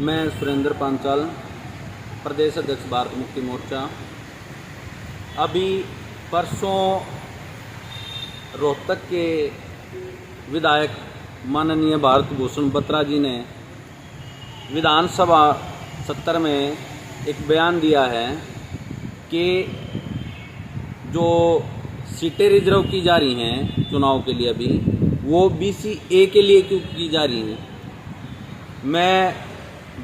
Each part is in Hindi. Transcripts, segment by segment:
मैं सुरेंद्र पांचाल, प्रदेश अध्यक्ष भारत मुक्ति मोर्चा। अभी परसों रोहतक के विधायक माननीय भारत भूषण बत्रा जी ने विधानसभा सत्र में एक बयान दिया है कि जो सीटें रिजर्व की जा रही हैं चुनाव के लिए अभी वो BCA के लिए क्यों की जा रही हैं। मैं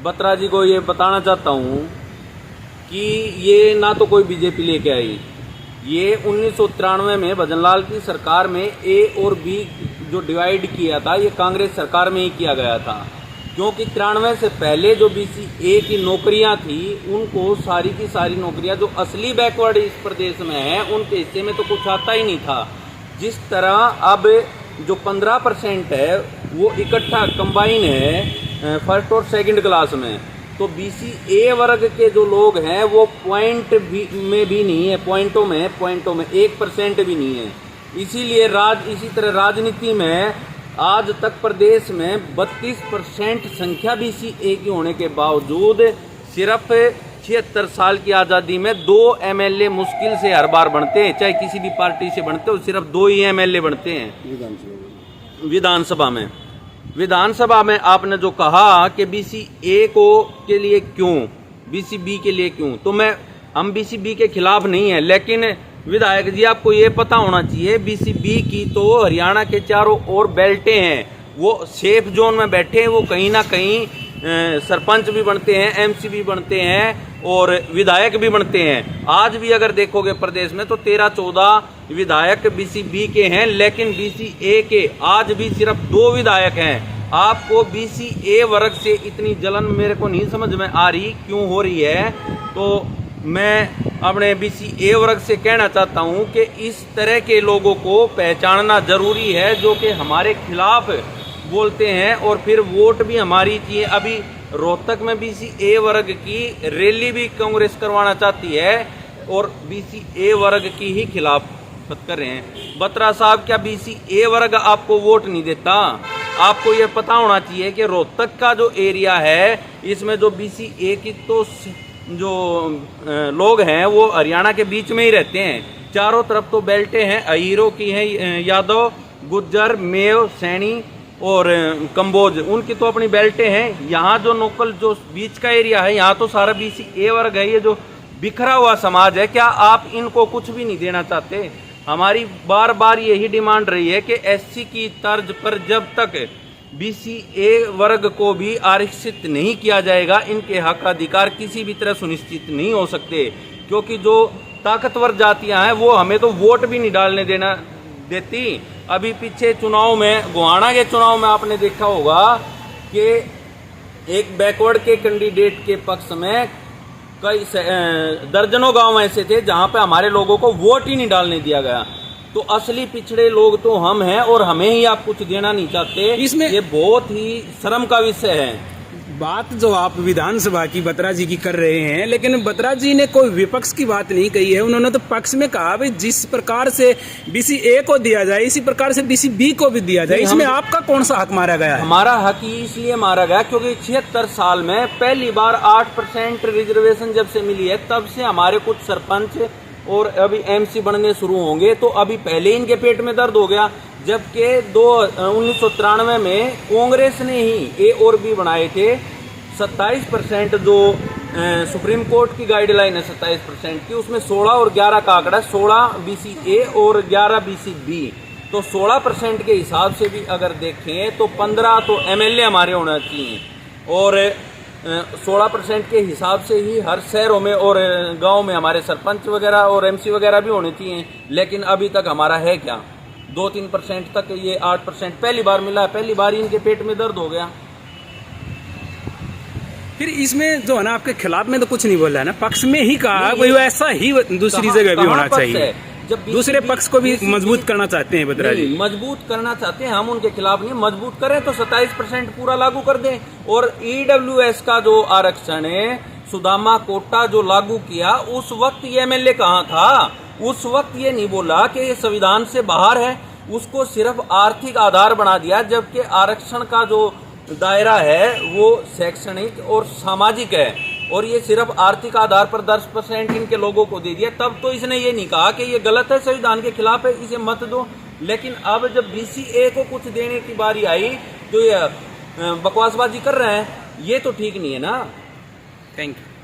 बत्रा जी को ये बताना चाहता हूँ कि ये ना तो कोई बीजेपी लेके आई, ये 1993 में भजनलाल की सरकार में A और B जो डिवाइड किया था ये कांग्रेस सरकार में ही किया गया था, क्योंकि 93 से पहले जो BCA की नौकरियां थी उनको सारी की सारी नौकरियां जो असली बैकवर्ड इस प्रदेश में है उनके हिस्से में तो कुछ आता ही नहीं था। जिस तरह अब जो 15% है वो इकट्ठा कंबाइन है फर्स्ट और सेकंड क्लास में, तो BCA वर्ग के जो लोग हैं वो पॉइंट में भी नहीं है, पॉइंटों में 1% भी नहीं है। इसीलिए इसी तरह राजनीति में आज तक प्रदेश में 32% संख्या BCA की होने के बावजूद सिर्फ 76 साल की आज़ादी में 2 MLA मुश्किल से हर बार बनते हैं, चाहे किसी भी पार्टी से बनते हो, सिर्फ 2 ही MLA बनते हैं विधानसभा में। आपने जो कहा कि BCA के लिए क्यों, BCB के लिए क्यों, तो हम BCB के खिलाफ नहीं है, लेकिन विधायक जी आपको ये पता होना चाहिए BCB की तो हरियाणा के चारों ओर बेल्टें हैं, वो सेफ जोन में बैठे हैं, वो कहीं ना कहीं सरपंच भी बनते हैं, MC भी बनते हैं और विधायक भी बनते हैं। आज भी अगर देखोगे प्रदेश में तो 13-14 विधायक BCB के हैं, लेकिन BCA के आज भी सिर्फ 2 विधायक हैं। आपको BCA वर्ग से इतनी जलन मेरे को नहीं समझ में आ रही क्यों हो रही है। तो मैं अपने BCA वर्ग से कहना चाहता हूं कि इस तरह के लोगों को पहचानना जरूरी है जो कि हमारे खिलाफ बोलते हैं और फिर वोट भी हमारी चाहिए। अभी रोहतक में BCA वर्ग की रैली भी कांग्रेस करवाना चाहती है और BCA वर्ग की ही खिलाफ कर रहे हैं। बत्रा साहब, क्या BCA वर्ग आपको वोट नहीं देता? आपको ये पता होना चाहिए कि रोहतक का जो एरिया है इसमें जो BCA की तो जो लोग हैं वो हरियाणा के बीच में ही रहते हैं, चारों तरफ तो बेल्टें हैं, अहीरों की हैं, यादव, गुज्जर, मेव, सैनी और कंबोज, उनकी तो अपनी बेल्टें हैं। यहाँ जो लोकल जो बीच का एरिया है यहाँ तो सारा BCA वर्ग है। ये जो बिखरा हुआ समाज है, क्या आप इनको कुछ भी नहीं देना चाहते? हमारी बार बार यही डिमांड रही है कि SC की तर्ज पर जब तक BCA वर्ग को भी आरक्षित नहीं किया जाएगा इनके हक अधिकार किसी भी तरह सुनिश्चित नहीं हो सकते, क्योंकि जो ताकतवर जातियां हैं वो हमें तो वोट भी नहीं डालने देती। अभी पीछे चुनाव में, गोहाना के चुनाव में आपने देखा होगा कि एक बैकवर्ड के कैंडिडेट के पक्ष में कई दर्जनों गांव ऐसे थे जहां पे हमारे लोगों को वोट ही नहीं डालने दिया गया। तो असली पिछड़े लोग तो हम हैं और हमें ही आप कुछ देना नहीं चाहते। इसमें ये बहुत ही शर्म का विषय है। बात जो आप विधानसभा की बत्रा जी की कर रहे हैं, लेकिन बत्रा जी ने कोई विपक्ष की बात नहीं कही है। उन्होंने तो पक्ष में कहा भाई जिस प्रकार से BCA को दिया जाए इसी प्रकार से BCB को भी दिया जाए। इसमें आपका कौन सा हक मारा गया है? हमारा हक ही इसलिए मारा गया क्योंकि 76 साल में पहली बार 8% रिजर्वेशन जब से मिली है तब से हमारे कुछ सरपंच और अभी MC बनने शुरू होंगे, तो अभी पहले इनके पेट में दर्द हो गया। जबकि 1993 में कांग्रेस ने ही A और B बनाए थे। 27% जो सुप्रीम कोर्ट की गाइडलाइन है 27% की, उसमें 16 और 11 का आंकड़ा, 16 BCA और 11 BCB, तो 16% के हिसाब से भी अगर देखें तो 15 तो MLA हमारे होना चाहिए और 16% के हिसाब से ही हर शहरों में और गांव में हमारे सरपंच वगैरह और MC वगैरह भी होने चाहिए। लेकिन अभी तक हमारा है क्या? 2-3% तक, ये 8% पहली बार मिला है, पहली बार इनके पेट में दर्द हो गया। फिर इसमें जो है ना आपके खिलाफ में तो कुछ नहीं बोला है ना, पक्ष में ही कहा कोई ऐसा ही दूसरी जगह भी होना चाहिए। जब दूसरे पक्ष को भी मजबूत करना चाहते हैं बत्रा जी, मजबूत करना चाहते हैं, हम उनके खिलाफ नहीं। मजबूत करें तो 27% पूरा लागू कर दें। और EWS का जो आरक्षण है, सुदामा कोटा जो लागू किया, उस वक्त ये MLA कहाँ था? उस वक्त ये नहीं बोला कि ये संविधान से बाहर है, उसको सिर्फ आर्थिक आधार बना दिया। जबकि आरक्षण का जो दायरा है वो शैक्षणिक और सामाजिक है, और ये सिर्फ आर्थिक आधार पर 10% इनके लोगों को दे दिया, तब तो इसने ये नहीं कहा कि ये गलत है, संविधान के खिलाफ है, इसे मत दो। लेकिन अब जब BCA को कुछ देने की बारी आई तो ये बकवासबाजी कर रहे हैं, ये तो ठीक नहीं है ना। Thank you.